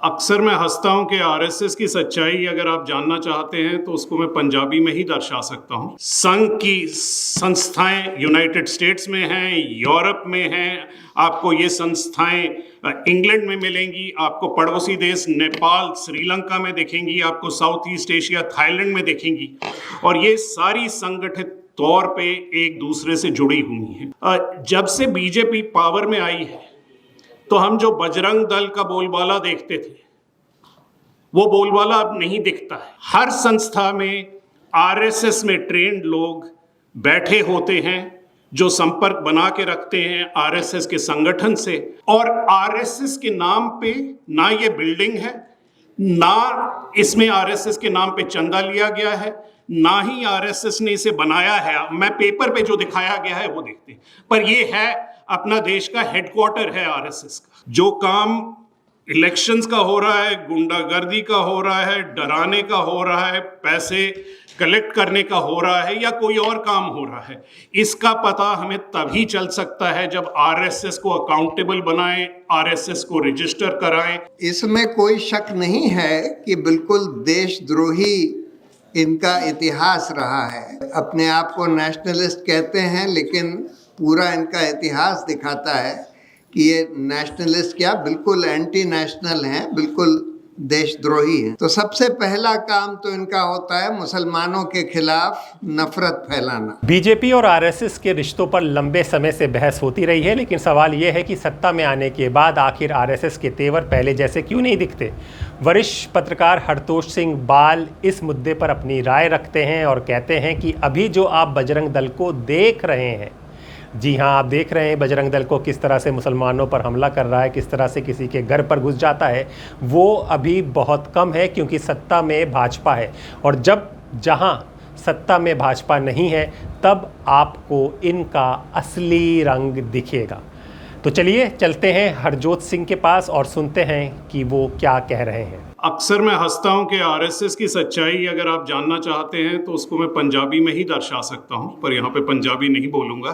अक्सर मैं हंसता हूं कि आरएसएस की सच्चाई अगर आप जानना चाहते हैं तो उसको मैं पंजाबी में ही दर्शा सकता हूं। संघ की संस्थाएं यूनाइटेड स्टेट्स में हैं, यूरोप में हैं, आपको ये संस्थाएं इंग्लैंड में मिलेंगी, आपको पड़ोसी देश नेपाल, श्रीलंका में दिखेंगी, आपको साउथ ईस्ट एशिया थाईलैंड में दिखेंगी, और ये सारी संगठित तौर पे एक दूसरे से जुड़ी हुई हैं। जब से बीजेपी पावर में आई है तो हम जो बजरंग दल का बोलबाला देखते थे वो बोलबाला अब नहीं दिखता है। हर संस्था में आरएसएस में ट्रेंड लोग बैठे होते हैं जो संपर्क बना के रखते हैं आरएसएस के संगठन से, और आरएसएस के नाम पे ना ये बिल्डिंग है, ना इसमें आरएसएस के नाम पे चंदा लिया गया है, ना ही आरएसएस ने इसे बनाया है। मैं पेपर पे जो दिखाया गया है वो देखते हैं, पर ये है अपना देश का हेडक्वार्टर है आरएसएस का। जो काम इलेक्शंस का हो रहा है, गुंडागर्दी का हो रहा है, डराने का हो रहा है, पैसे कलेक्ट करने का हो रहा है, या कोई और काम हो रहा है, इसका पता हमें तभी चल सकता है जब आरएसएस को अकाउंटेबल बनाएं, आरएसएस को रजिस्टर कराएं। इसमें कोई शक नहीं है कि बिल्कुल देशद्रोही इनका इतिहास रहा है। अपने आप को नेशनलिस्ट कहते हैं, लेकिन पूरा इनका इतिहास दिखाता है कि ये नेशनलिस्ट क्या, बिल्कुल एंटी नेशनल हैं, बिल्कुल देशद्रोही हैं। तो सबसे पहला काम तो इनका होता है मुसलमानों के खिलाफ नफरत फैलाना। बीजेपी और आरएसएस के रिश्तों पर लंबे समय से बहस होती रही है, लेकिन सवाल यह है कि सत्ता में आने के बाद आखिर आरएसएस के तेवर पहले जैसे क्यों नहीं दिखते। वरिष्ठ पत्रकार हरतोष सिंह बाल इस मुद्दे पर अपनी राय रखते हैं और कहते हैं कि अभी जो आप बजरंग दल को देख रहे हैं, जी हाँ, आप देख रहे हैं बजरंग दल को किस तरह से मुसलमानों पर हमला कर रहा है, किस तरह से किसी के घर पर घुस जाता है, वो अभी बहुत कम है, क्योंकि सत्ता में भाजपा है। और जब जहाँ सत्ता में भाजपा नहीं है तब आपको इनका असली रंग दिखेगा। तो चलिए चलते हैं हरजोत सिंह के पास और सुनते हैं कि वो क्या कह रहे हैं। अक्सर मैं हंसता हूं कि आरएसएस की सच्चाई अगर आप जानना चाहते हैं तो उसको मैं पंजाबी में ही दर्शा सकता हूं, पर यहाँ पे पंजाबी नहीं बोलूँगा।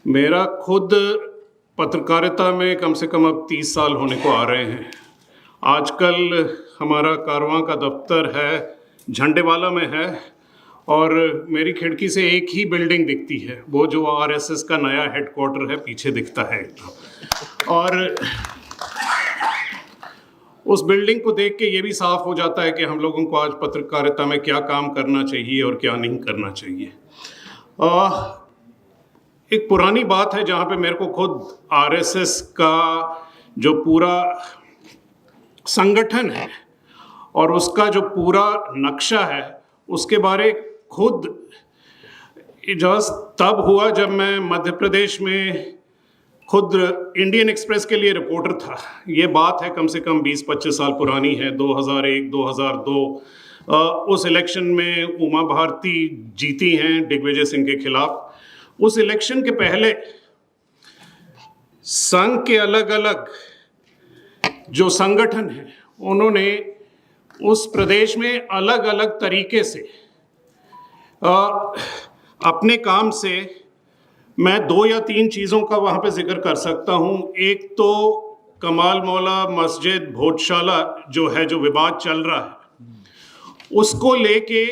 मेरा खुद पत्रकारिता में कम से कम अब 30 साल होने को आ रहे हैं। आजकल हमारा कारवां का दफ्तर है झंडेवाला में है, और मेरी खिड़की से एक ही बिल्डिंग दिखती है, वो जो आरएसएस का नया हेडक्वार्टर है पीछे दिखता है। और उस बिल्डिंग को देख के ये भी साफ हो जाता है कि हम लोगों को आज पत्रकारिता में क्या काम करना चाहिए और क्या नहीं करना चाहिए। एक पुरानी बात है जहाँ पे मेरे को खुद आरएसएस का जो पूरा संगठन है और उसका जो पूरा नक्शा है उसके बारे खुद इजाज़ तब हुआ जब मैं मध्य प्रदेश में खुद इंडियन एक्सप्रेस के लिए रिपोर्टर था। ये बात है कम से कम 20-25 साल पुरानी है, 2001-2002। उस इलेक्शन में उमा भारती जीती हैं दिग्विजय सिंह के खिलाफ। उस इलेक्शन के पहले संघ के अलग अलग जो संगठन हैं उन्होंने उस प्रदेश में अलग अलग तरीके से अपने काम से, मैं 2 या 3 चीज़ों का वहाँ पे जिक्र कर सकता हूँ। एक तो कमाल मौला मस्जिद भोजशाला जो है, जो विवाद चल रहा है, उसको लेके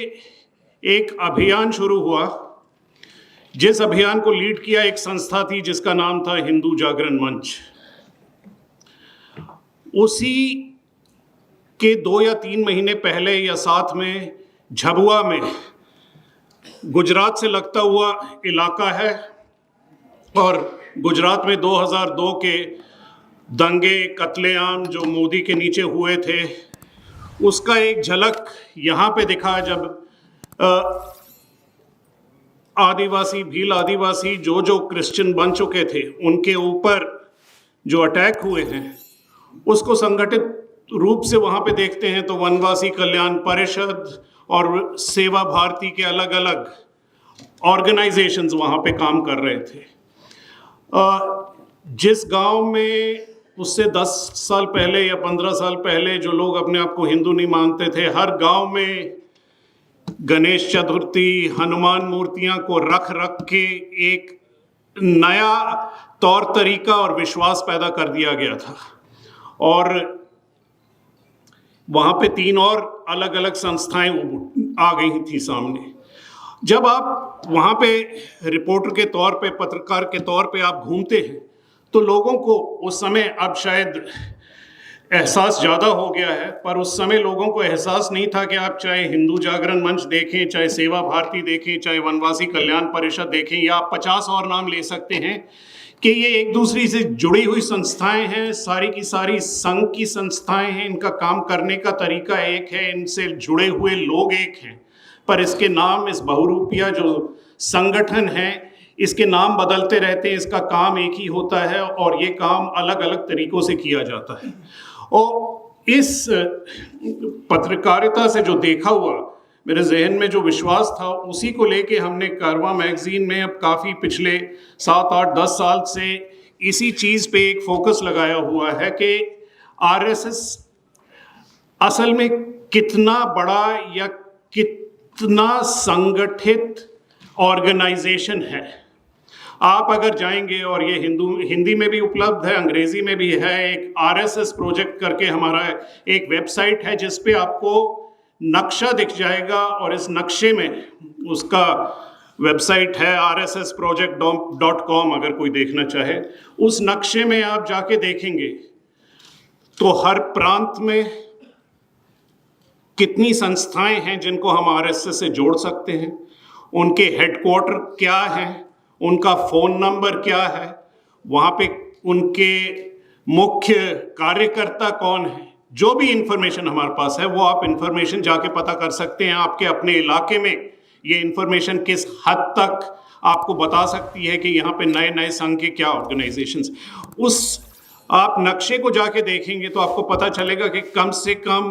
एक अभियान शुरू हुआ, जिस अभियान को लीड किया एक संस्था थी जिसका नाम था हिंदू जागरण मंच। उसी के 2 या 3 महीने पहले या साथ में झबुआ में, गुजरात से लगता हुआ इलाका है, और गुजरात में 2002 के दंगे कत्लेआम जो मोदी के नीचे हुए थे, उसका एक झलक यहाँ पे दिखा जब आदिवासी, भील आदिवासी जो क्रिश्चियन बन चुके थे उनके ऊपर जो अटैक हुए हैं उसको संगठित रूप से वहाँ पे देखते हैं तो वनवासी कल्याण परिषद और सेवा भारती के अलग अलग ऑर्गेनाइजेशंस वहाँ पे काम कर रहे थे। जिस गांव में उससे 10 साल पहले या 15 साल पहले जो लोग अपने आप को हिंदू नहीं मानते थे, हर गांव में गणेश चतुर्थी, हनुमान मूर्तियां को रख के एक नया तौर तरीका और विश्वास पैदा कर दिया गया था और वहाँ पे 3 और अलग अलग संस्थाएं आ गई थी सामने। जब आप वहाँ पे रिपोर्टर के तौर पे, पत्रकार के तौर पे आप घूमते हैं तो लोगों को उस समय, अब शायद एहसास ज़्यादा हो गया है, पर उस समय लोगों को एहसास नहीं था कि आप चाहे हिंदू जागरण मंच देखें, चाहे सेवा भारती देखें, चाहे वनवासी कल्याण परिषद देखें, या आप 50 और नाम ले सकते हैं कि ये एक दूसरे से जुड़ी हुई संस्थाएं हैं, सारी की सारी संघ की संस्थाएं हैं। इनका काम करने का तरीका एक है, इनसे जुड़े हुए लोग एक हैं, पर इसके नाम, इस बहुरूपिया जो संगठन है, इसके नाम बदलते रहते हैं, इसका काम एक ही होता है और ये काम अलग अलग तरीकों से किया जाता है। और इस पत्रकारिता से जो देखा हुआ मेरे जहन में जो विश्वास था, उसी को लेके हमने कारवां मैगजीन में अब काफ़ी पिछले 7, 8, 10 साल से इसी चीज़ पे एक फोकस लगाया हुआ है कि आरएसएस असल में कितना बड़ा या कितना संगठित ऑर्गेनाइजेशन है। आप अगर जाएंगे, और ये हिंदी में भी उपलब्ध है, अंग्रेजी में भी है, एक RSS प्रोजेक्ट करके हमारा एक वेबसाइट है जिस पे आपको नक्शा दिख जाएगा, और इस नक्शे में उसका वेबसाइट है rssproject.com, अगर कोई देखना चाहे। उस नक्शे में आप जाके देखेंगे तो हर प्रांत में कितनी संस्थाएं हैं जिनको हम RSS से जोड़ सकते हैं, उनके हेडक्वार्टर क्या हैं, उनका फ़ोन नंबर क्या है, वहाँ पे उनके मुख्य कार्यकर्ता कौन है। जो भी इंफॉर्मेशन हमारे पास है वो आप इंफॉर्मेशन जाके पता कर सकते हैं। आपके अपने इलाके में ये इंफॉर्मेशन किस हद तक आपको बता सकती है कि यहाँ पे नए नए संघ के क्या ऑर्गेनाइजेशंस। उस आप नक्शे को जाके देखेंगे तो आपको पता चलेगा कि कम से कम,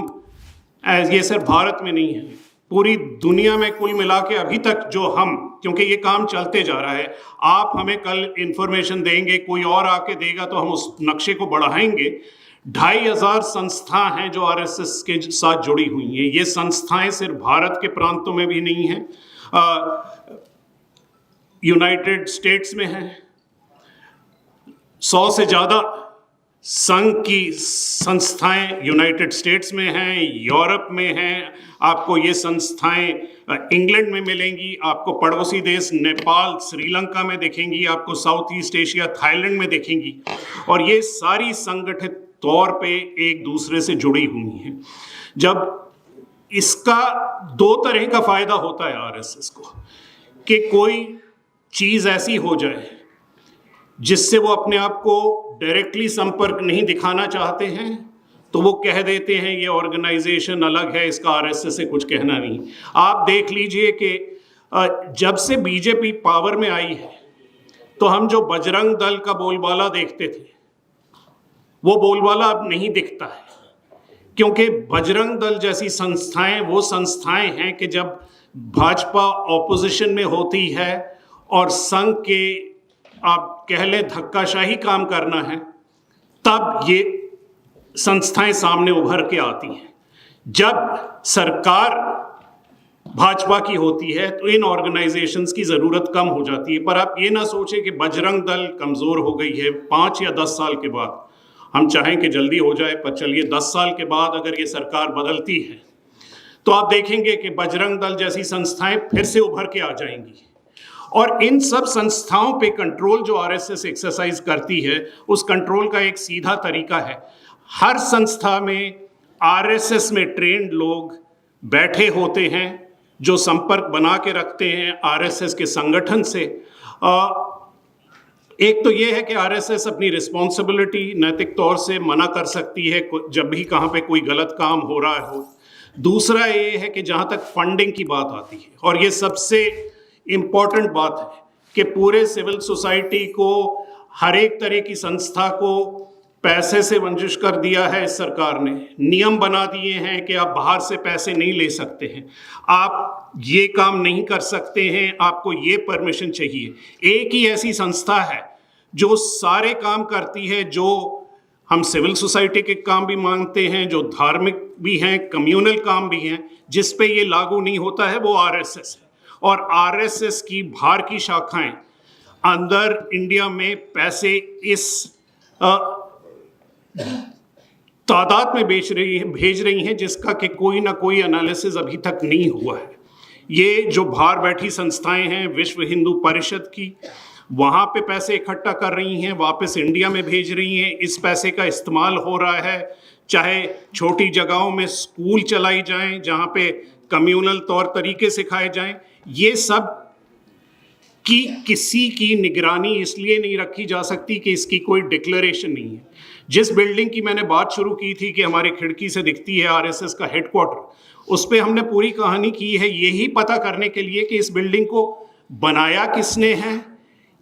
ये सिर्फ भारत में नहीं है, पूरी दुनिया में कुल मिला के अभी तक जो हम, क्योंकि ये काम चलते जा रहा है, आप हमें कल इंफॉर्मेशन देंगे, कोई और आके देगा तो हम उस नक्शे को बढ़ाएंगे। 2500 संस्था हैं जो RSS के साथ जुड़ी हुई हैं। ये संस्थाएं सिर्फ भारत के प्रांतों में भी नहीं हैं, यूनाइटेड स्टेट्स में हैं, 100 से ज़्यादा संघ की संस्थाएं यूनाइटेड स्टेट्स में हैं, यूरोप में हैं। आपको ये संस्थाएं इंग्लैंड में मिलेंगी, आपको पड़ोसी देश नेपाल, श्रीलंका में दिखेंगी, आपको साउथ ईस्ट एशिया, थाईलैंड में दिखेंगी, और ये सारी संगठित तौर पे एक दूसरे से जुड़ी हुई हैं। जब इसका 2 तरह का फायदा होता है RSS को, कि कोई चीज़ ऐसी हो जाए जिससे वो अपने आप को डायरेक्टली संपर्क नहीं दिखाना चाहते हैं तो वो कह देते हैं ये ऑर्गेनाइजेशन अलग है, इसका RSS से कुछ कहना नहीं। आप देख लीजिए कि जब से बीजेपी पावर में आई है तो हम जो बजरंग दल का बोलबाला देखते थे वो बोलबाला अब नहीं दिखता है, क्योंकि बजरंग दल जैसी संस्थाएं वो संस्थाएं हैं कि जब भाजपा ऑपोजिशन में होती है और संघ के, आप कह लें, धक्काशाही काम करना है, तब ये संस्थाएं सामने उभर के आती हैं। जब सरकार भाजपा की होती है तो इन ऑर्गेनाइजेशंस की ज़रूरत कम हो जाती है। पर आप ये ना सोचें कि बजरंग दल कमज़ोर हो गई है 5 या 10 साल के बाद। हम चाहें कि जल्दी हो जाए, पर चलिए 10 साल के बाद अगर ये सरकार बदलती है तो आप देखेंगे कि बजरंग दल जैसी संस्थाएं फिर से उभर के आ जाएंगी। और इन सब संस्थाओं पे कंट्रोल जो RSS एक्सरसाइज करती है, उस कंट्रोल का एक सीधा तरीका है, हर संस्था में RSS में ट्रेंड लोग बैठे होते हैं जो संपर्क बना के रखते हैं RSS के संगठन से। एक तो ये है कि RSS अपनी रिस्पॉन्सिबिलिटी नैतिक तौर से मना कर सकती है जब भी कहाँ पे कोई गलत काम हो रहा हो। दूसरा ये है कि जहाँ तक फंडिंग की बात आती है, और ये सबसे इम्पॉर्टेंट बात है कि पूरे सिविल सोसाइटी को, हर एक तरह की संस्था को पैसे से वंचित कर दिया है इस सरकार ने। नियम बना दिए हैं कि आप बाहर से पैसे नहीं ले सकते हैं, आप ये काम नहीं कर सकते हैं, आपको ये परमिशन चाहिए। एक ही ऐसी संस्था है जो सारे काम करती है, जो हम सिविल सोसाइटी के काम भी मांगते हैं, जो धार्मिक भी हैं, कम्युनल काम भी हैं, जिस पे ये लागू नहीं होता है, वो RSS है। और RSS की बाहर की शाखाएं अंदर इंडिया में पैसे इस तादाद में भेज रही हैं जिसका कि कोई ना कोई एनालिसिस अभी तक नहीं हुआ है। ये जो बाहर बैठी संस्थाएं हैं विश्व हिंदू परिषद की, वहाँ पे पैसे इकट्ठा कर रही हैं, वापस इंडिया में भेज रही हैं। इस पैसे का इस्तेमाल हो रहा है, चाहे छोटी जगहों में स्कूल चलाई जाएं जहाँ पे कम्युनल तौर तरीके सिखाए जाएं। ये सब की किसी की निगरानी इसलिए नहीं रखी जा सकती कि इसकी कोई डिक्लेरेशन नहीं है। जिस बिल्डिंग की मैंने बात शुरू की थी कि हमारी खिड़की से दिखती है आरएसएस का हेडक्वार्टर, उस पे हमने पूरी कहानी की है यही पता करने के लिए कि इस बिल्डिंग को बनाया किसने है,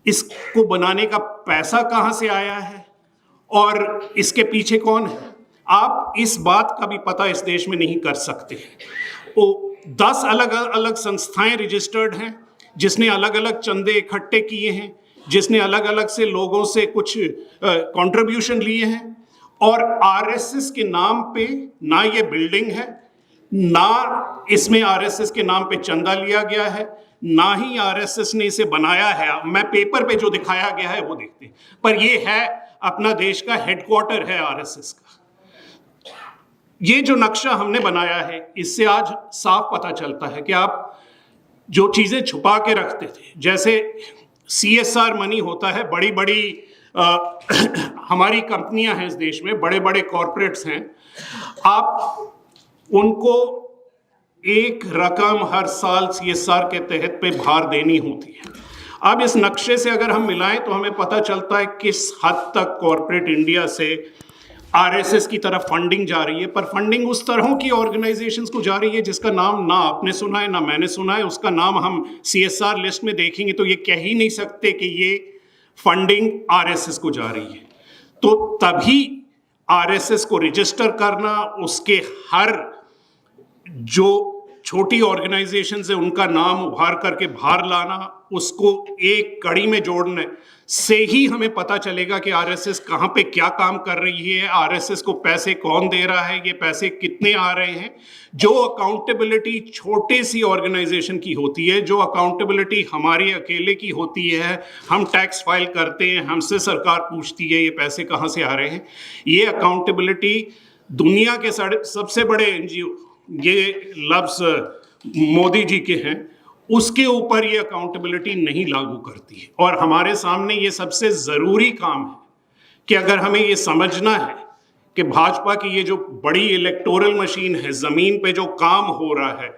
इसको बनाने का पैसा कहाँ से आया है और इसके पीछे कौन है। आप इस बात का भी पता इस देश में नहीं कर सकते। 10 अलग अलग संस्थाएं रजिस्टर्ड हैं जिसने अलग अलग चंदे इकट्ठे किए हैं, जिसने अलग अलग से लोगों से कुछ कंट्रीब्यूशन लिए हैं, और आरएसएस के नाम पे ना ये बिल्डिंग है, ना इसमें आरएसएस के नाम पे चंदा लिया गया है, ना ही आरएसएस ने इसे बनाया है। मैं पेपर पे जो दिखाया गया है वो देखते हैं, पर ये है अपना देश का हेडक्वार्टर है आरएसएस का। ये जो नक्शा हमने बनाया है इससे आज साफ पता चलता है कि आप जो चीजें छुपा के रखते थे, जैसे CSR मनी होता है, बड़ी बड़ी हमारी कंपनियां हैं इस देश में, बड़े बड़े कॉरपोरेट्स हैं, आप उनको एक रकम हर साल CSR के तहत पे भार देनी होती है। अब इस नक्शे से अगर हम मिलाएं तो हमें पता चलता है किस हद तक कॉरपोरेट इंडिया से आरएसएस की तरफ फंडिंग जा रही है। पर फंडिंग उस तरह की ऑर्गेनाइजेशंस को जा रही है जिसका नाम ना आपने सुना है ना मैंने सुना है। उसका नाम हम CSR लिस्ट में देखेंगे तो ये कह ही नहीं सकते कि ये फंडिंग आरएसएस को जा रही है। तो तभी आरएसएस को रजिस्टर करना, उसके हर जो छोटी ऑर्गेनाइजेशन है उनका नाम उभार करके बाहर लाना, उसको एक कड़ी में जोड़ने से ही हमें पता चलेगा कि आरएसएस कहाँ पे क्या काम कर रही है, आरएसएस को पैसे कौन दे रहा है, ये पैसे कितने आ रहे हैं। जो अकाउंटेबिलिटी छोटे सी ऑर्गेनाइजेशन की होती है, जो अकाउंटेबिलिटी हमारी अकेले की होती है, हम टैक्स फाइल करते हैं, हमसे सरकार पूछती है ये पैसे कहाँ से आ रहे हैं, ये अकाउंटेबिलिटी दुनिया के सबसे बड़े NGO, ये लफ्ज़ मोदी जी के हैं, उसके ऊपर ये अकाउंटेबिलिटी नहीं लागू करती है। और हमारे सामने ये सबसे ज़रूरी काम है कि अगर हमें ये समझना है कि भाजपा की ये जो बड़ी इलेक्टोरल मशीन है, ज़मीन पे जो काम हो रहा है,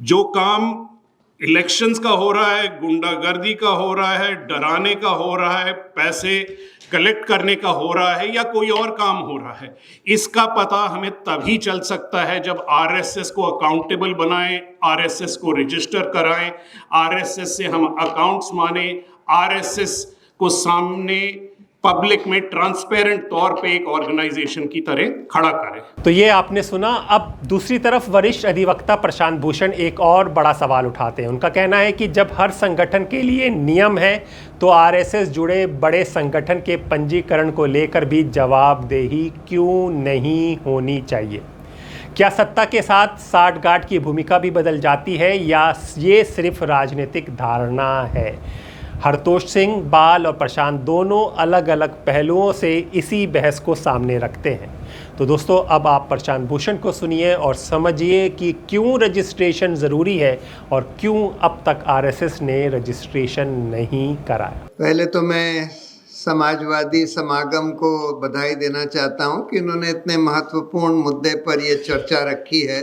जो काम इलेक्शंस का हो रहा है, गुंडागर्दी का हो रहा है, डराने का हो रहा है, पैसे कलेक्ट करने का हो रहा है या कोई और काम हो रहा है, इसका पता हमें तभी चल सकता है जब आरएसएस को अकाउंटेबल बनाएं, आरएसएस को रजिस्टर कराएं, आरएसएस से हम अकाउंट्स माने, आरएसएस को सामने पब्लिक में ट्रांसपेरेंट तौर पे एक ऑर्गेनाइजेशन की तरह खड़ा करें। तो ये आपने सुना। अब दूसरी तरफ वरिष्ठ अधिवक्ता प्रशांत भूषण एक और बड़ा सवाल उठाते हैं। उनका कहना है कि जब हर संगठन के लिए नियम है तो आरएसएस जुड़े बड़े संगठन के पंजीकरण को लेकर भी जवाबदेही क्यों नहीं होनी चाहिए। क्या सत्ता के साथ साठगांठ की भूमिका भी बदल जाती है या ये सिर्फ राजनीतिक धारणा है। हरतोष सिंह, बाल और प्रशांत दोनों अलग अलग पहलुओं से इसी बहस को सामने रखते हैं। तो दोस्तों, अब आप प्रशांत भूषण को सुनिए और समझिए कि क्यों रजिस्ट्रेशन ज़रूरी है और क्यों अब तक आरएसएस ने रजिस्ट्रेशन नहीं कराया। पहले तो मैं समाजवादी समागम को बधाई देना चाहता हूं कि उन्होंने इतने महत्वपूर्ण मुद्दे पर ये चर्चा रखी है,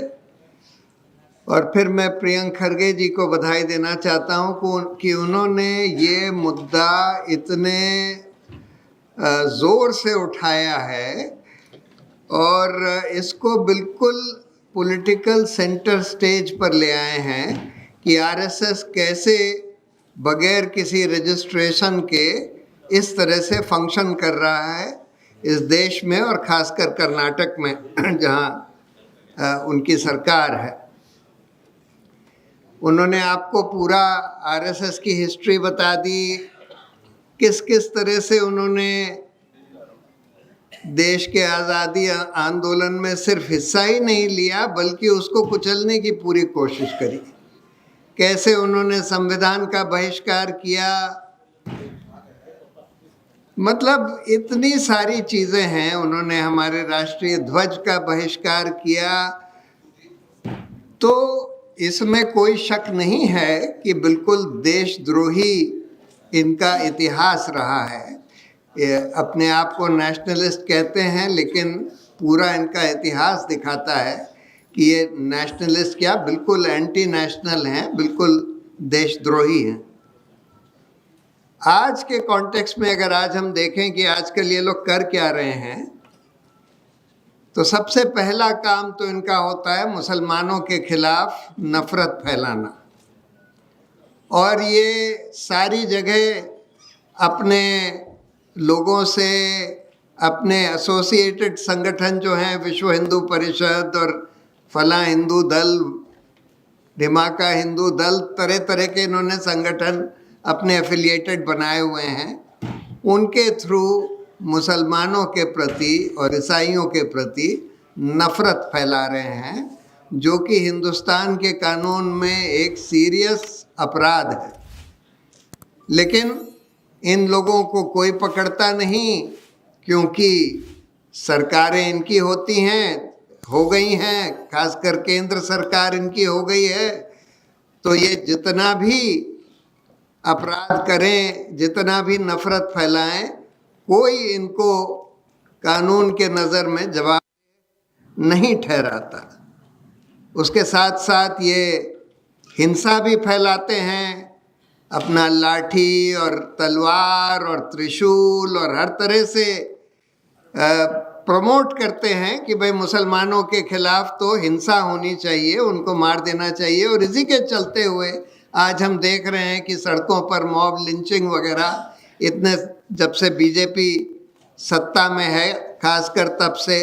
और फिर मैं प्रियंक खरगे जी को बधाई देना चाहता हूं कि उन्होंने ये मुद्दा इतने ज़ोर से उठाया है और इसको बिल्कुल पॉलिटिकल सेंटर स्टेज पर ले आए हैं कि आरएसएस कैसे बगैर किसी रजिस्ट्रेशन के इस तरह से फंक्शन कर रहा है इस देश में, और ख़ासकर कर्नाटक में जहां उनकी सरकार है। उन्होंने आपको पूरा आरएसएस की हिस्ट्री बता दी, किस किस तरह से उन्होंने देश के आज़ादी आंदोलन में सिर्फ हिस्सा ही नहीं लिया बल्कि उसको कुचलने की पूरी कोशिश करी। कैसे उन्होंने संविधान का बहिष्कार किया, मतलब इतनी सारी चीजें हैं। उन्होंने हमारे राष्ट्रीय ध्वज का बहिष्कार किया, तो इसमें कोई शक नहीं है कि बिल्कुल देशद्रोही इनका इतिहास रहा है। ये अपने आप को नेशनलिस्ट कहते हैं, लेकिन पूरा इनका इतिहास दिखाता है कि ये नेशनलिस्ट क्या, बिल्कुल एंटी नेशनल हैं, बिल्कुल देशद्रोही हैं। आज के कॉन्टेक्स्ट में अगर आज हम देखें कि आजकल ये लोग कर क्या रहे हैं, तो सबसे पहला काम तो इनका होता है मुसलमानों के खिलाफ नफरत फैलाना। और ये सारी जगह अपने लोगों से, अपने एसोसिएटेड संगठन जो हैं, विश्व हिंदू परिषद और फला हिंदू दल, धिमाका हिंदू दल, तरह तरह के इन्होंने संगठन अपने एफिलिएटेड बनाए हुए हैं। उनके थ्रू मुसलमानों के प्रति और ईसाइयों के प्रति नफरत फैला रहे हैं, जो कि हिंदुस्तान के कानून में एक सीरियस अपराध है। लेकिन इन लोगों को कोई पकड़ता नहीं, क्योंकि सरकारें इनकी होती हैं, हो गई हैं, खासकर केंद्र सरकार इनकी हो गई है। तो ये जितना भी अपराध करें, जितना भी नफरत फैलाएं, कोई इनको कानून के नज़र में जवाब नहीं ठहराता। उसके साथ साथ ये हिंसा भी फैलाते हैं, अपना लाठी और तलवार और त्रिशूल और हर तरह से प्रमोट करते हैं कि भाई मुसलमानों के खिलाफ तो हिंसा होनी चाहिए, उनको मार देना चाहिए। और इसी के चलते हुए आज हम देख रहे हैं कि सड़कों पर मॉब लिंचिंग वगैरह इतने, जब से बीजेपी सत्ता में है खासकर, तब से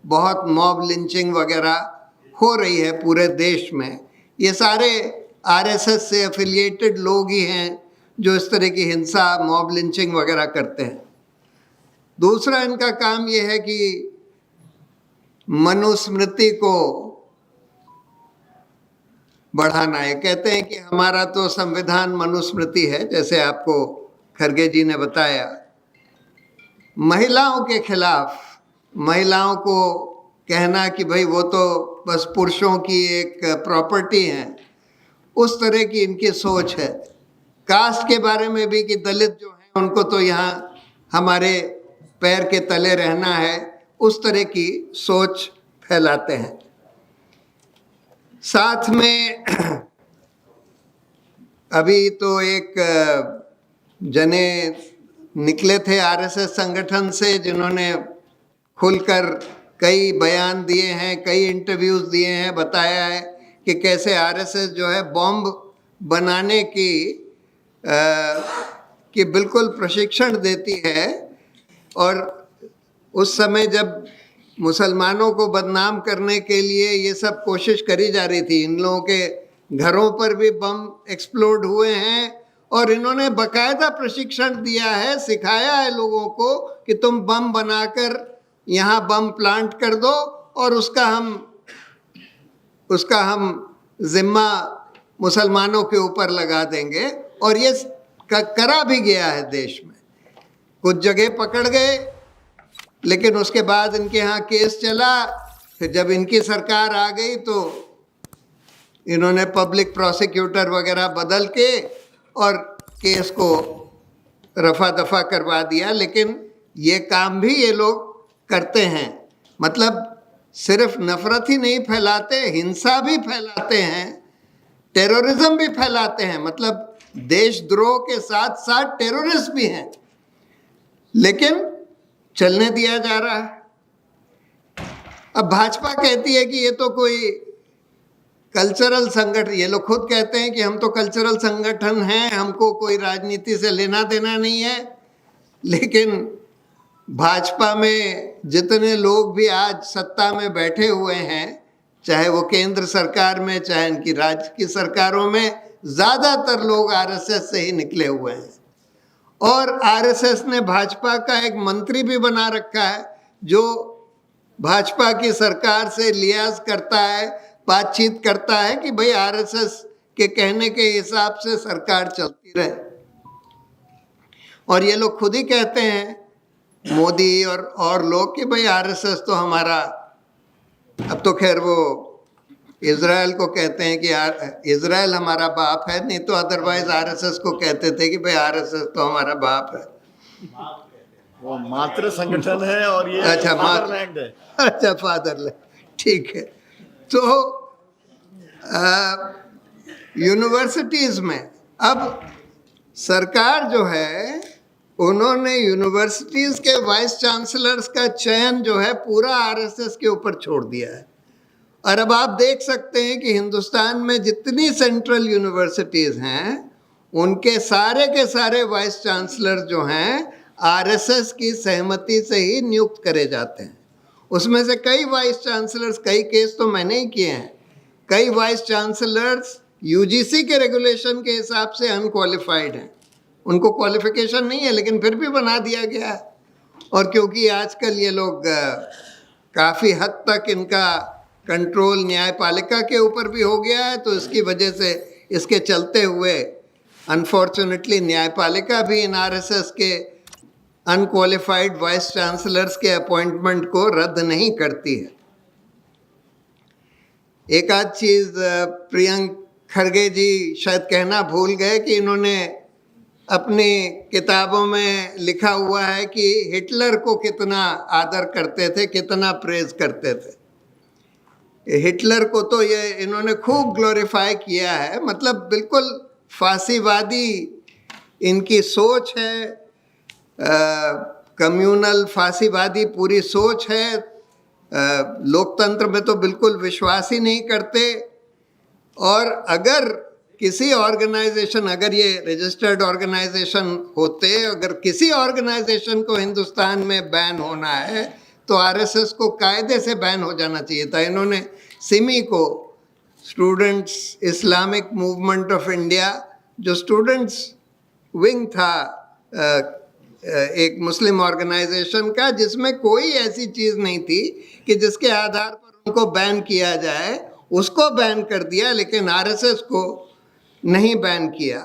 बहुत मॉब लिंचिंग वगैरह हो रही है पूरे देश में। ये सारे आरएसएस से एफिलिएटेड लोग ही हैं जो इस तरह की हिंसा, मॉब लिंचिंग वगैरह करते हैं। दूसरा इनका काम ये है कि मनुस्मृति को बढ़ाना है। कहते हैं कि हमारा तो संविधान मनुस्मृति है, जैसे आपको खरगे जी ने बताया। महिलाओं के खिलाफ, महिलाओं को कहना कि भाई वो तो बस पुरुषों की एक प्रॉपर्टी है, उस तरह की इनकी सोच है। कास्ट के बारे में भी कि दलित जो हैं उनको तो यहाँ हमारे पैर के तले रहना है, उस तरह की सोच फैलाते हैं। साथ में अभी तो एक जने निकले थे आरएसएस संगठन से, जिन्होंने खुलकर कई बयान दिए हैं, कई इंटरव्यूज़ दिए हैं, बताया है कि कैसे आरएसएस जो है बॉम्ब बनाने की बिल्कुल प्रशिक्षण देती है। और उस समय जब मुसलमानों को बदनाम करने के लिए ये सब कोशिश करी जा रही थी, इन लोगों के घरों पर भी बम एक्सप्लोड हुए हैं और इन्होंने बकायदा प्रशिक्षण दिया है, सिखाया है लोगों को कि तुम बम बनाकर यहाँ बम प्लांट कर दो और उसका हम जिम्मा मुसलमानों के ऊपर लगा देंगे। और ये करा भी गया है देश में। कुछ जगह पकड़ गए, लेकिन उसके बाद इनके यहाँ केस चला। फिर जब इनकी सरकार आ गई तो इन्होंने पब्लिक प्रोसिक्यूटर वगैरह बदल के और केस को रफा दफा करवा दिया। लेकिन ये काम भी ये लोग करते हैं। मतलब सिर्फ नफरत ही नहीं फैलाते, हिंसा भी फैलाते हैं, टेररिज्म भी फैलाते हैं। मतलब देशद्रोह के साथ साथ टेररिस्ट भी हैं, लेकिन चलने दिया जा रहा है। अब भाजपा कहती है कि ये तो कोई कल्चरल संगठन, ये लोग खुद कहते हैं कि हम तो कल्चरल संगठन हैं, हमको कोई राजनीति से लेना देना नहीं है। लेकिन भाजपा में जितने लोग भी आज सत्ता में बैठे हुए हैं, चाहे वो केंद्र सरकार में, चाहे इनकी राज्य की सरकारों में, ज़्यादातर लोग आरएसएस से ही निकले हुए हैं। और आरएसएस ने भाजपा का एक मंत्री भी बना रखा है, जो भाजपा की सरकार से लियाज करता है, बातचीत करता है कि भाई आरएसएस के कहने के हिसाब से सरकार चलती रहे। और ये लोग खुद ही कहते हैं मोदी और लोग कि भाई आरएसएस तो हमारा, अब तो खैर वो इजराइल को कहते हैं कि इजराइल हमारा बाप है, नहीं तो अदरवाइज आरएसएस को कहते थे कि भाई आरएसएस तो हमारा बाप है। वो मातृ संगठन है और ये अच्छा, फादरलैंड है। अच्छा, फादरलैंड, ठीक है। तो यूनिवर्सिटीज में अब सरकार जो है, उन्होंने यूनिवर्सिटीज के वाइस चांसलर्स का चयन जो है पूरा आरएसएस के ऊपर छोड़ दिया है। और अब आप देख सकते हैं कि हिंदुस्तान में जितनी सेंट्रल यूनिवर्सिटीज हैं, उनके सारे के सारे वाइस चांसलर जो हैं आरएसएस की सहमति से ही नियुक्त करे जाते हैं। उसमें से कई वाइस चांसलर्स, कई केस तो मैंने ही किए हैं, कई वाइस चांसलर्स यूजीसी के रेगुलेशन के हिसाब से अनक्वालिफाइड हैं, उनको क्वालिफिकेशन नहीं है लेकिन फिर भी बना दिया गया है। और क्योंकि आजकल ये लोग काफ़ी हद तक इनका कंट्रोल न्यायपालिका के ऊपर भी हो गया है, तो इसकी वजह से इसके चलते हुए अनफॉर्चुनेटली न्यायपालिका भी इन आरएसएस के अनक्वालिफाइड वाइस चांसलर्स के अपॉइंटमेंट को रद्द नहीं करती है। एक आध चीज़ प्रियंक खरगे जी शायद कहना भूल गए कि इन्होंने अपनी किताबों में लिखा हुआ है कि हिटलर को कितना आदर करते थे, कितना प्रेज करते थे। हिटलर को तो ये इन्होंने खूब ग्लोरीफाई किया है, मतलब बिल्कुल फांसीवादी इनकी सोच है, कम्युनल फांसीवादी पूरी सोच है, लोकतंत्र में तो बिल्कुल विश्वास ही नहीं करते। और अगर किसी ऑर्गेनाइजेशन, अगर ये रजिस्टर्ड ऑर्गेनाइजेशन होते, अगर किसी ऑर्गेनाइजेशन को हिंदुस्तान में बैन होना है तो आरएसएस को कायदे से बैन हो जाना चाहिए था। इन्होंने सिमी को, students Islamic movement of India, जो स्टूडेंट्स विंग था एक मुस्लिम ऑर्गेनाइजेशन का, जिसमें कोई ऐसी चीज़ नहीं थी कि जिसके आधार पर उनको बैन किया जाए, उसको बैन कर दिया, लेकिन आरएसएस को नहीं बैन किया।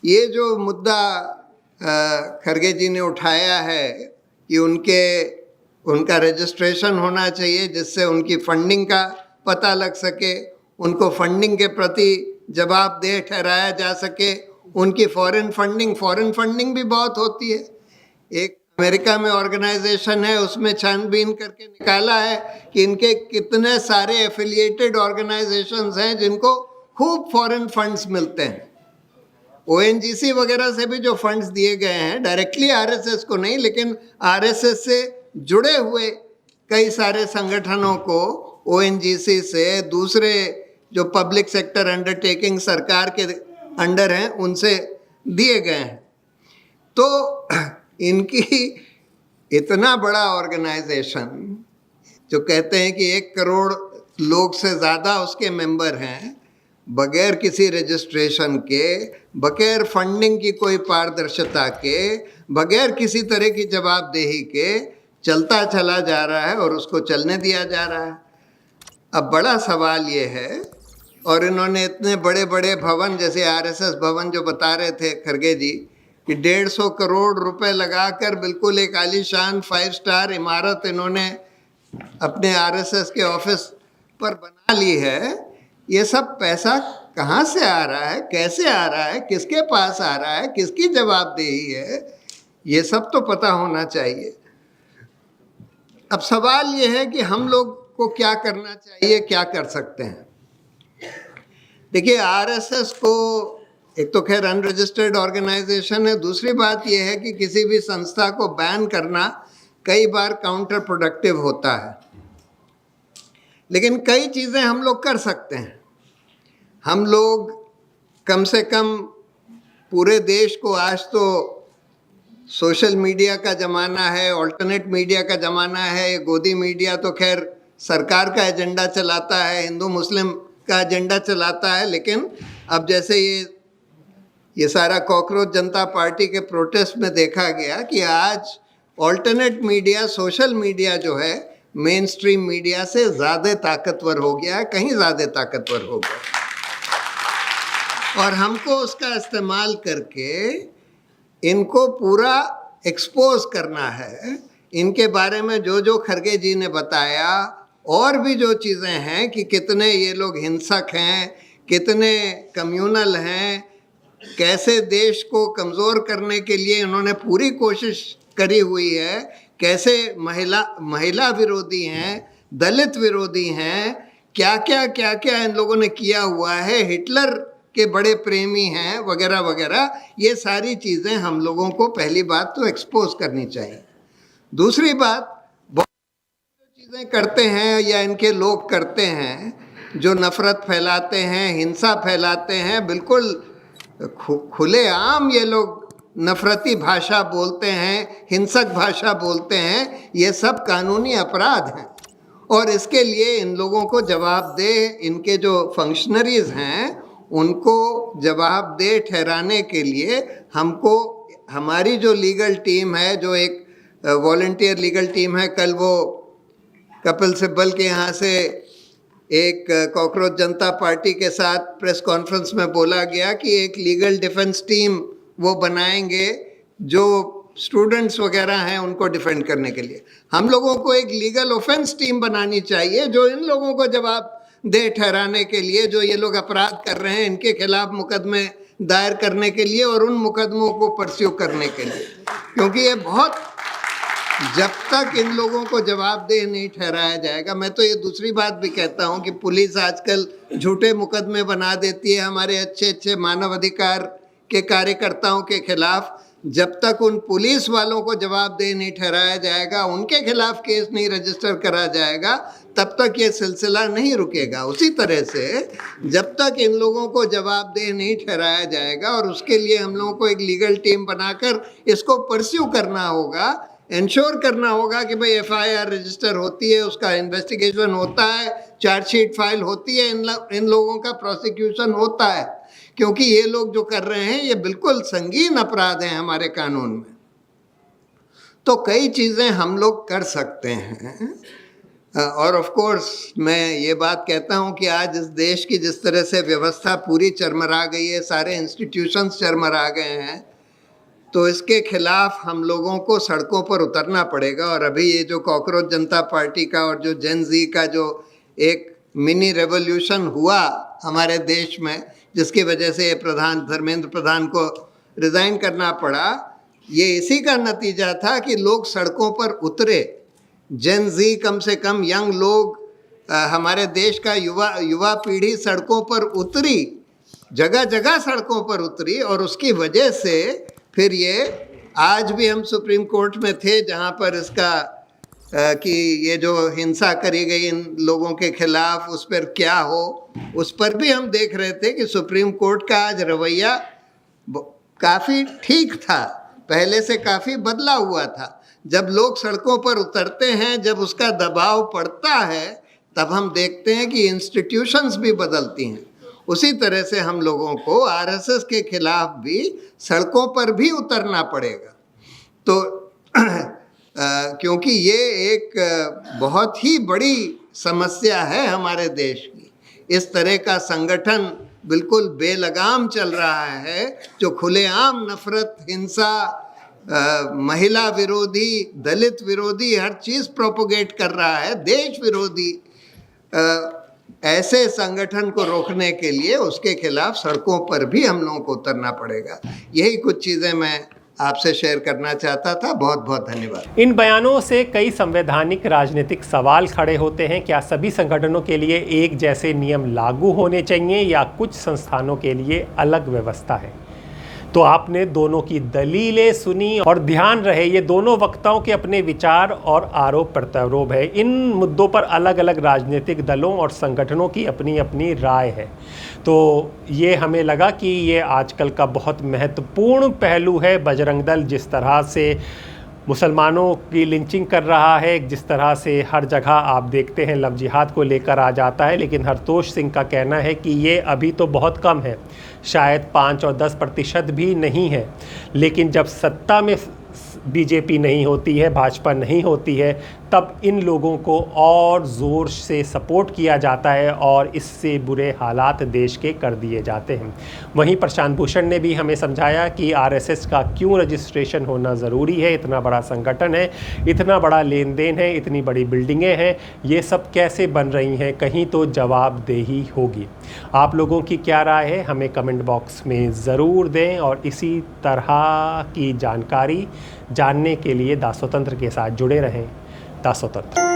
ये जो मुद्दा खरगे जी ने उठाया है कि उनका रजिस्ट्रेशन होना चाहिए जिससे उनकी फंडिंग का पता लग सके, उनको फंडिंग के प्रति जवाबदेह ठहराया जा सके, उनकी फॉरेन फंडिंग भी बहुत होती है। एक अमेरिका में ऑर्गेनाइजेशन है, उसमें छानबीन करके निकाला है कि इनके कितने सारे एफिलिएटेड ऑर्गेनाइजेशंस हैं जिनको खूब फॉरेन फंड्स मिलते हैं। ओएनजीसी वगैरह से भी जो फंड्स दिए गए हैं, डायरेक्टली आरएसएस को नहीं, लेकिन आरएसएस से जुड़े हुए कई सारे संगठनों को ओएनजीसी से, दूसरे जो पब्लिक सेक्टर अंडरटेकिंग सरकार के अंडर हैं, उनसे दिए गए हैं। तो इनकी इतना बड़ा ऑर्गेनाइजेशन जो कहते हैं कि 1 करोड़ लोग से ज़्यादा उसके मेंबर हैं, बगैर किसी रजिस्ट्रेशन के, बगैर फंडिंग की कोई पारदर्शिता के, बगैर किसी तरह की जवाबदेही के चलता चला जा रहा है और उसको चलने दिया जा रहा है। अब बड़ा सवाल ये है, और इन्होंने इतने बड़े बड़े भवन, जैसे आरएसएस भवन जो बता रहे थे खरगे जी, कि 150 करोड़ रुपए लगाकर बिल्कुल एक आलीशान 5 स्टार इमारत इन्होंने अपने आरएसएस के ऑफिस पर बना ली है। ये सब पैसा कहाँ से आ रहा है, कैसे आ रहा है, किसके पास आ रहा है, किसकी जवाबदेही है, ये सब तो पता होना चाहिए। अब सवाल ये है कि हम लोग को क्या करना चाहिए, क्या कर सकते हैं। देखिए, आरएसएस को एक तो खैर अनरजिस्टर्ड ऑर्गेनाइजेशन है, दूसरी बात यह है कि किसी भी संस्था को बैन करना कई बार काउंटर प्रोडक्टिव होता है, लेकिन कई चीज़ें हम लोग कर सकते हैं। हम लोग कम से कम पूरे देश को, आज तो सोशल मीडिया का ज़माना है, ऑल्टरनेट मीडिया का ज़माना है, गोदी मीडिया तो खैर सरकार का एजेंडा चलाता है, हिंदू मुस्लिम का एजेंडा चलाता है, लेकिन अब जैसे ये सारा कॉकरोच जनता पार्टी के प्रोटेस्ट में देखा गया कि आज ऑल्टरनेट मीडिया, सोशल मीडिया जो है मेन स्ट्रीम मीडिया से ज़्यादा ताकतवर हो गया है, कहीं ज़्यादा ताकतवर हो गया, और हमको उसका इस्तेमाल करके इनको पूरा एक्सपोज करना है। इनके बारे में जो जो खरगे जी ने बताया, और भी जो चीज़ें हैं कि कितने ये लोग हिंसक हैं, कितने कम्युनल हैं, कैसे देश को कमज़ोर करने के लिए इन्होंने पूरी कोशिश करी हुई है, कैसे महिला विरोधी हैं, दलित विरोधी हैं, क्या क्या इन लोगों ने किया हुआ है, हिटलर के बड़े प्रेमी हैं वगैरह वगैरह। ये सारी चीज़ें हम लोगों को पहली बात तो एक्सपोज करनी चाहिए। दूसरी बात, बहुत चीज़ें करते हैं या इनके लोग करते हैं जो नफ़रत फैलाते हैं, हिंसा फैलाते हैं, बिल्कुल खुलेआम ये लोग नफरती भाषा बोलते हैं, हिंसक भाषा बोलते हैं। ये सब कानूनी अपराध हैं और इसके लिए इन लोगों को जवाबदेह, इनके जो फंक्शनरीज हैं उनको जवाबदेह ठहराने के लिए हमको, हमारी जो लीगल टीम है, जो एक वॉलंटियर लीगल टीम है, कल वो कपिल सिब्बल के यहाँ से एक कॉकरोच जनता पार्टी के साथ प्रेस कॉन्फ्रेंस में बोला गया कि एक लीगल डिफेंस टीम वो बनाएंगे जो स्टूडेंट्स वगैरह हैं उनको डिफेंड करने के लिए। हम लोगों को एक लीगल ऑफेंस टीम बनानी चाहिए जो इन लोगों को जवाबदेह ठहराने के लिए, जो ये लोग अपराध कर रहे हैं, इनके खिलाफ मुकदमे दायर करने के लिए और उन मुकदमों को परस्यू करने के लिए। क्योंकि ये बहुत, जब तक इन लोगों को जवाबदेह नहीं ठहराया जाएगा, मैं तो ये दूसरी बात भी कहता हूँ कि पुलिस आजकल झूठे मुकदमे बना देती है हमारे अच्छे अच्छे मानवाधिकार के कार्यकर्ताओं के खिलाफ। जब तक उन पुलिस वालों को जवाबदेह नहीं ठहराया जाएगा, उनके खिलाफ केस नहीं रजिस्टर करा जाएगा, तब तक ये सिलसिला नहीं रुकेगा। उसी तरह से जब तक इन लोगों को जवाबदेह नहीं ठहराया जाएगा, और उसके लिए हम लोगों को एक लीगल टीम बनाकर इसको परस्यू करना होगा, इंश्योर करना होगा कि भाई FIR रजिस्टर होती है, उसका इन्वेस्टिगेशन होता है, चार्जशीट फाइल होती है, इन लोगों का प्रोसिक्यूशन होता है। क्योंकि ये लोग जो कर रहे हैं ये बिल्कुल संगीन अपराध हैं हमारे कानून में। तो कई चीज़ें हम लोग कर सकते हैं। और ऑफ कोर्स मैं ये बात कहता हूँ कि आज इस देश की जिस तरह से व्यवस्था पूरी चरमरा गई है, सारे इंस्टीट्यूशंस चरमरा गए हैं, तो इसके खिलाफ हम लोगों को सड़कों पर उतरना पड़ेगा। और अभी ये जो कॉकरोच जनता पार्टी का और जो जेन ज़ी का जो एक मिनी रेवोल्यूशन हुआ हमारे देश में, जिसकी वजह से धर्मेंद्र प्रधान को रिज़ाइन करना पड़ा, ये इसी का नतीजा था कि लोग सड़कों पर उतरे। जेन ज़ी, कम से कम यंग लोग, हमारे देश का युवा पीढ़ी सड़कों पर उतरी, जगह जगह सड़कों पर उतरी। और उसकी वजह से फिर ये, आज भी हम सुप्रीम कोर्ट में थे जहाँ पर इसका कि ये जो हिंसा करी गई इन लोगों के खिलाफ, उस पर क्या हो, उस पर भी हम देख रहे थे कि सुप्रीम कोर्ट का आज रवैया काफ़ी ठीक था, पहले से काफ़ी बदला हुआ था। जब लोग सड़कों पर उतरते हैं, जब उसका दबाव पड़ता है, तब हम देखते हैं कि इंस्टीट्यूशंस भी बदलती हैं। उसी तरह से हम लोगों को RSS के खिलाफ भी सड़कों पर भी उतरना पड़ेगा। तो क्योंकि ये एक बहुत ही बड़ी समस्या है हमारे देश की। इस तरह का संगठन बिल्कुल बेलगाम चल रहा है, जो खुलेआम नफरत, हिंसा, महिला विरोधी, दलित विरोधी हर चीज़ प्रोपोगेट कर रहा है, देश विरोधी। ऐसे संगठन को रोकने के लिए उसके खिलाफ सड़कों पर भी हम लोगों को उतरना पड़ेगा। यही कुछ चीज़ें मैं आपसे शेयर करना चाहता था। बहुत बहुत धन्यवाद। इन बयानों से कई संवैधानिक राजनीतिक सवाल खड़े होते हैं। क्या सभी संगठनों के लिए एक जैसे नियम लागू होने चाहिए या कुछ संस्थानों के लिए अलग व्यवस्था है? तो आपने दोनों की दलीलें सुनी और ध्यान रहे ये दोनों वक्ताओं के अपने विचार और आरोप प्रत्यारोप है। इन मुद्दों पर अलग अलग राजनीतिक दलों और संगठनों की अपनी अपनी राय है। तो ये हमें लगा कि ये आजकल का बहुत महत्वपूर्ण पहलू है। बजरंग दल जिस तरह से मुसलमानों की लिंचिंग कर रहा है, जिस तरह से हर जगह आप देखते हैं लव जिहाद को लेकर आ जाता है, लेकिन हरतोष सिंह का कहना है कि ये अभी तो बहुत कम है, शायद 5 और 10% भी नहीं है। लेकिन जब सत्ता में बीजेपी नहीं होती है, भाजपा नहीं होती है, तब इन लोगों को और ज़ोर से सपोर्ट किया जाता है और इससे बुरे हालात देश के कर दिए जाते हैं। वहीं प्रशांत भूषण ने भी हमें समझाया कि आरएसएस का क्यों रजिस्ट्रेशन होना ज़रूरी है। इतना बड़ा संगठन है, इतना बड़ा लेन देन है, इतनी बड़ी बिल्डिंगें हैं, ये सब कैसे बन रही हैं, कहीं तो जवाबदेही होगी। आप लोगों की क्या राय है हमें कमेंट बॉक्स में ज़रूर दें और इसी तरह की जानकारी जानने के लिए दासोतंत्र के साथ जुड़े रहें। दासोतंत्र।